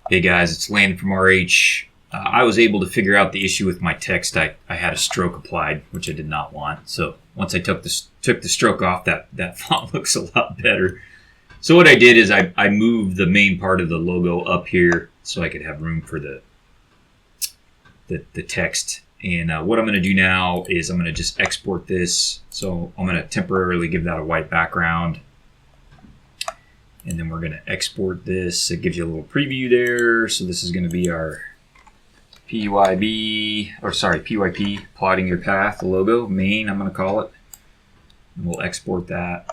Hey guys, it's Landon from RH. I was able to figure out the issue with my text. I had a stroke applied, which I did not want. So once I took the stroke off, that font looks a lot better. So what I did is I moved the main part of the logo up here so I could have room for the text. And what I'm going to do now is I'm going to just export this. So I'm going to temporarily give that a white background. And then we're going to export this. It gives you a little preview there. So this is going to be our PYP, plotting your path logo, main, I'm going to call it. And we'll export that.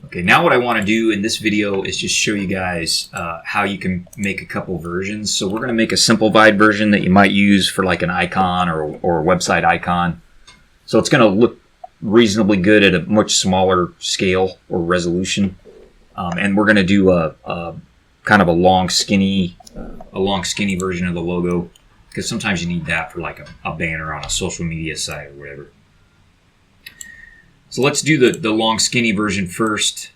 Okay, now what I want to do in this video is just show you guys how you can make a couple versions. So we're going to make a simplified version that you might use for like an icon or a website icon. So it's going to look reasonably good at a much smaller scale or resolution, and we're going to do a kind of a long skinny version of the logo, because sometimes you need that for like a banner on a social media site or whatever. So let's do the long skinny version first.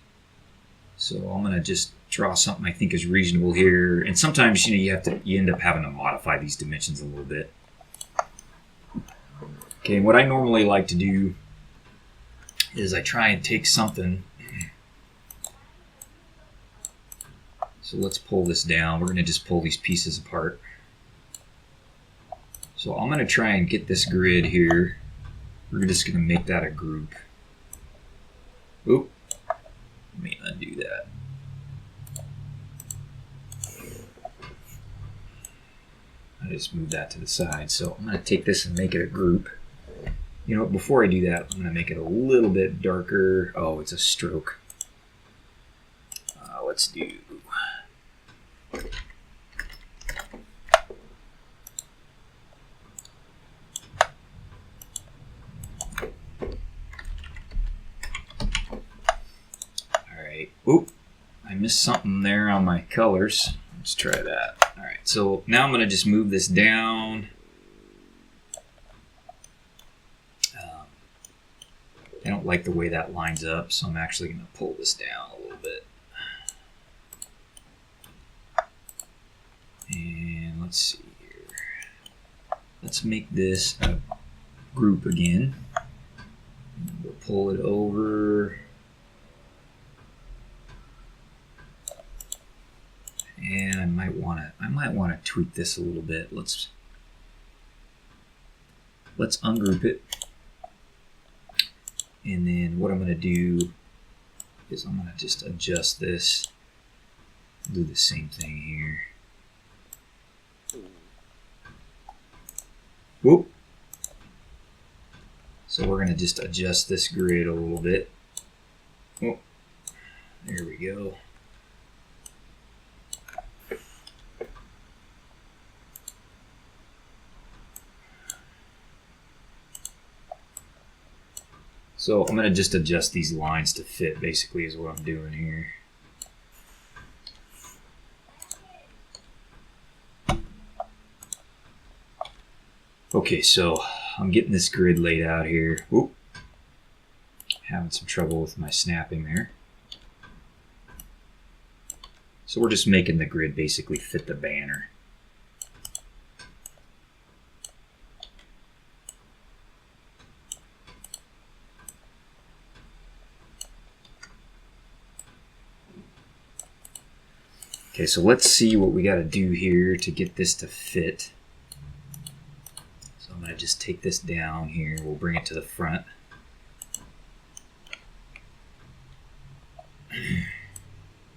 So I'm going to just draw something I think is reasonable here, and sometimes you end up having to modify these dimensions a little bit. Okay, what I normally like to do is I try and take something. So let's pull this down. We're going to just pull these pieces apart. So I'm going to try and get this grid here. We're just going to make that a group. Oop. Let me undo that. I just moved that to the side. So I'm going to take this and make it a group. You know, before I do that, I'm going to make it a little bit darker. Oh, it's a stroke. Let's do... Alright. Oop. I missed something there on my colors. Let's try that. Alright, so now I'm going to just move this down. I don't like the way that lines up, so I'm actually going to pull this down a little bit. And let's see here. Let's make this a group again. We'll pull it over. And I might want to tweak this a little bit. Let's ungroup it. And then what I'm going to do is I'm going to just adjust this. Do the same thing here. Whoop. So we're going to just adjust this grid a little bit. Oh, there we go. So I'm going to just adjust these lines to fit, basically, is what I'm doing here. Okay, so I'm getting this grid laid out here. Oop. Having some trouble with my snapping there. So we're just making the grid basically fit the banner. Okay, so let's see what we got to do here to get this to fit. So I'm going to just take this down here. We'll bring it to the front.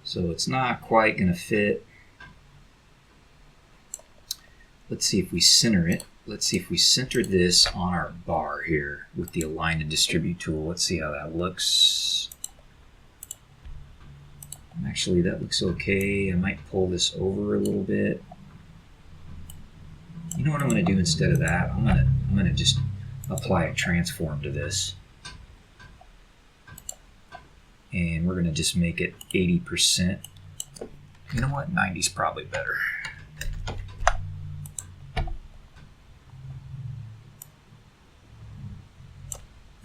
So it's not quite going to fit. Let's see if we center it. Let's see if we center this on our bar here with the Align and Distribute tool. Let's see how that looks. Actually, that looks okay. I might pull this over a little bit. You know what I'm going to do instead of that? I'm going to just apply a transform to this. And we're going to just make it 80%. You know what? 90 is probably better. I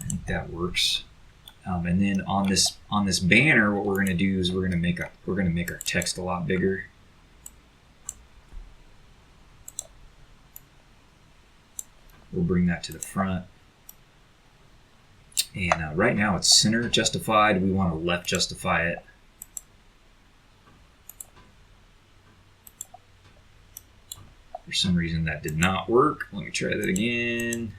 think that works. And then on this banner, what we're going to do is we're going to make our text a lot bigger. We'll bring that to the front. And right now it's center justified. We want to left justify it. For some reason that did not work. Let me try that again.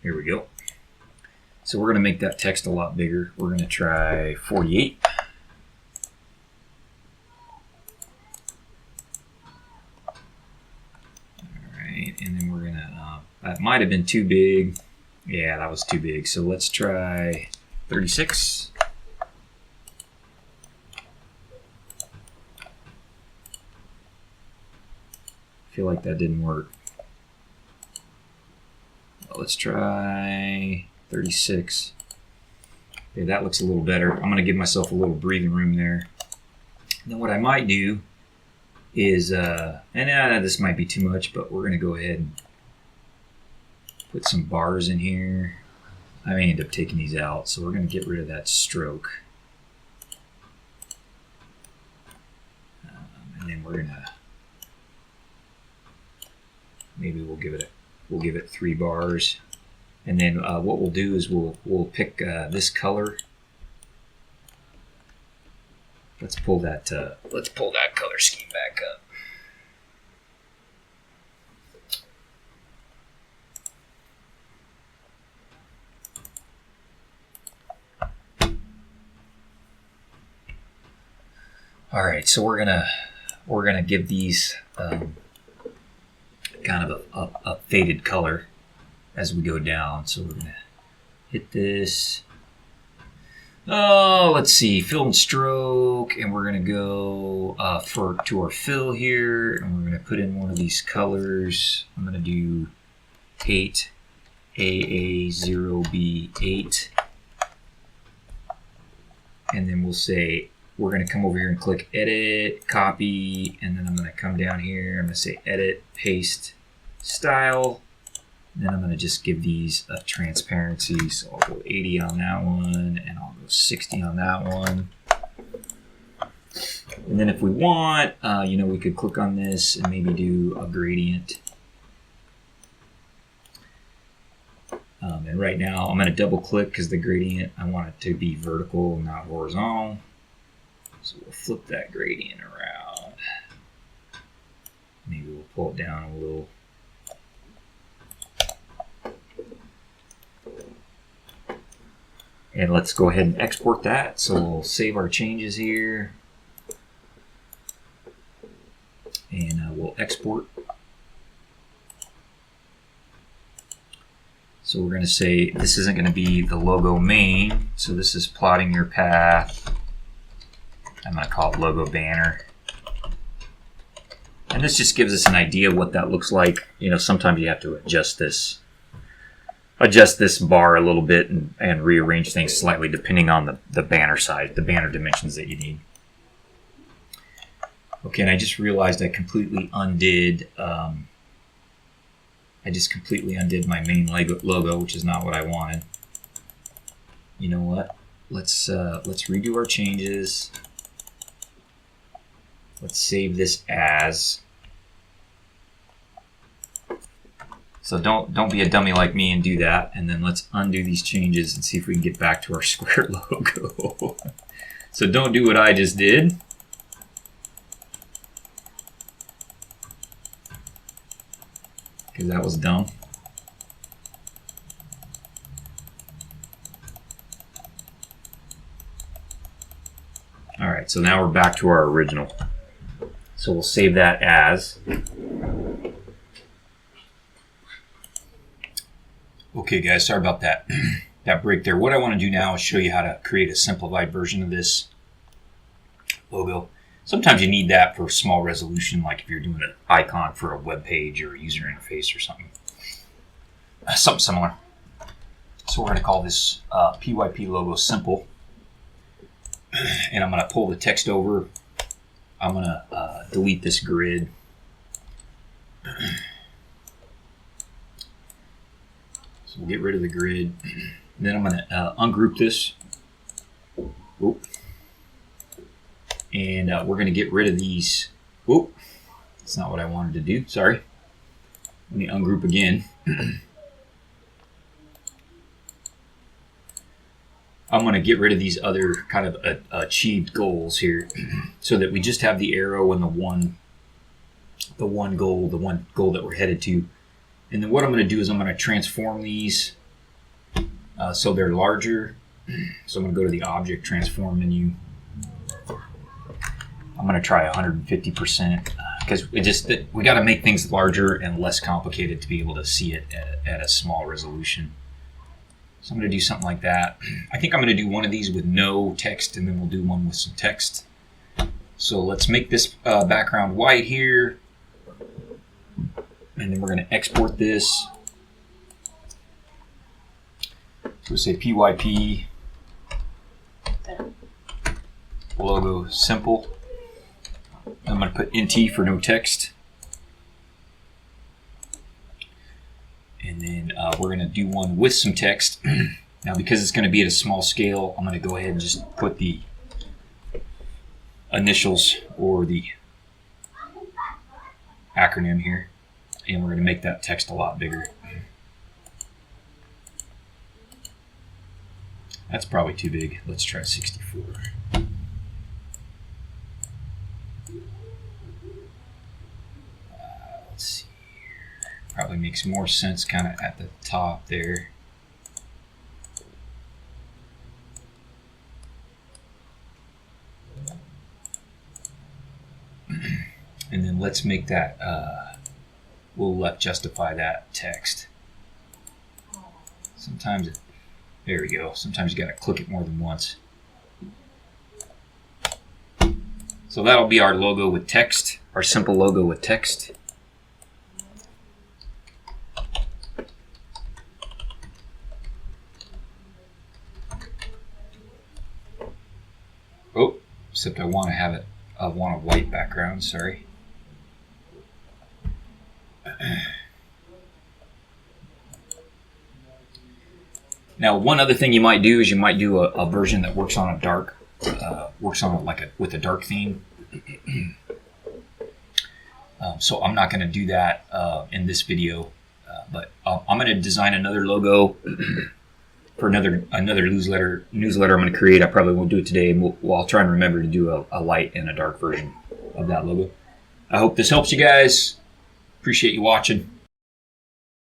Here we go. So we're going to make that text a lot bigger. We're going to try 48. Alright, and then we're going to, that might have been too big. Yeah, that was too big. So let's try 36. I feel like that didn't work. Let's try 36. Okay, that looks a little better. I'm going to give myself a little breathing room there. And then what I might do is, this might be too much, but we're going to go ahead and put some bars in here. I may end up taking these out, so we're going to get rid of that stroke. And then we're going to, maybe we'll give it 3 bars. And then what we'll do is we'll pick this color. Let's pull that color scheme back up. All right, so we're gonna give these kind of a faded color as we go down. So we're gonna hit this. Oh, let's see, fill and stroke, and we're gonna go to our fill here, and we're gonna put in one of these colors. I'm gonna do 8 AA0B8, and then we'll say we're gonna come over here and click edit, copy, and then I'm gonna come down here. I'm gonna say edit, paste, style. Then I'm going to just give these a transparency. So I'll go 80 on that one, and I'll go 60 on that one. And then if we want, we could click on this and maybe do a gradient. And right now I'm going to double click because the gradient, I want it to be vertical, not horizontal. So we'll flip that gradient around. Maybe we'll pull it down a little. And let's go ahead and export that. So we'll save our changes here. And we'll export. So we're going to say this isn't going to be the logo main. So this is plotting your path. I'm going to call it logo banner. And this just gives us an idea of what that looks like. Sometimes you have to adjust this bar a little bit and rearrange things slightly depending on the banner size, the banner dimensions that you need. Okay, and I just realized I completely undid my main logo, which is not what I wanted. You know what? Let's redo our changes. Let's save this as. So don't be a dummy like me and do that. And then let's undo these changes and see if we can get back to our square logo. So don't do what I just did. Because that was dumb. All right, so now we're back to our original. So we'll save that as. Okay guys, sorry about that break there. What I want to do now is show you how to create a simplified version of this logo. Sometimes you need that for small resolution, like if you're doing an icon for a web page or a user interface or something similar. So we're going to call this PYP logo simple. And I'm going to pull the text over. I'm going to delete this grid. So we'll get rid of the grid. Then I'm going to ungroup this. Oop. And we're going to get rid of these. Whoop. That's not what I wanted to do. Sorry. Let me ungroup again. I'm going to get rid of these other kind of achieved goals here so that we just have the arrow and the one goal that we're headed to. And then what I'm going to do is I'm going to transform these so they're larger. So I'm going to go to the Object Transform menu. I'm going to try 150% because we got to make things larger and less complicated to be able to see it at a small resolution. So I'm going to do something like that. I think I'm going to do one of these with no text, and then we'll do one with some text. So let's make this background white here. And then we're going to export this. So we'll say PYP logo simple. I'm going to put NT for no text. And then we're going to do one with some text. Now, because it's going to be at a small scale, I'm going to go ahead and just put the initials or the acronym here. And we're going to make that text a lot bigger. That's probably too big. Let's try 64. Let's see. Probably makes more sense kind of at the top there. And then let's make that, we'll left justify that text. Sometimes there we go. Sometimes you got to click it more than once. So that'll be our logo with text, our simple logo with text. Oh, except I want a white background, sorry. Now, one other thing you might do is you might do a version that works on a dark, with a dark theme. So I'm not going to do that in this video, but I'm going to design another logo for another newsletter I'm going to create. I probably won't do it today. I'll try and remember to do a light and a dark version of that logo. I hope this helps you guys. Appreciate you watching.